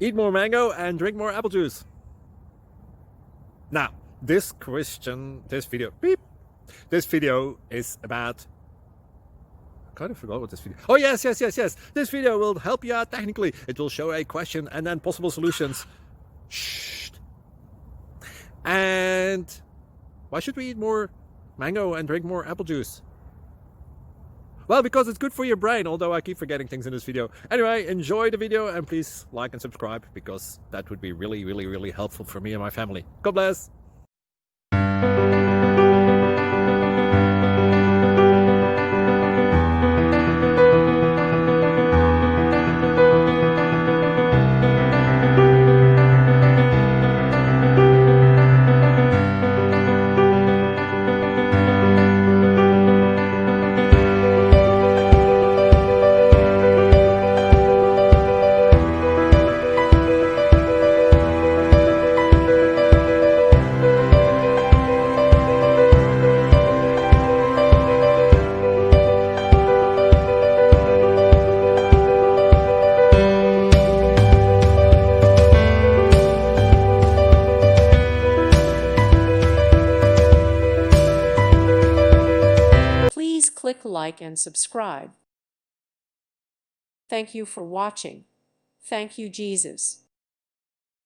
Eat more mango and drink more apple juice. Now, this video is about, I kind of forgot what this video. Oh, yes. This video will help you out technically. It will show a question and then possible solutions. Shh. And why should we eat more mango and drink more apple juice? Well, because it's good for your brain, although I keep forgetting things in this video. Anyway, enjoy the video and please like and subscribe, because that would be really helpful for me and my family. God bless. Please click like and subscribe. Thank you for watching. Thank you, Jesus.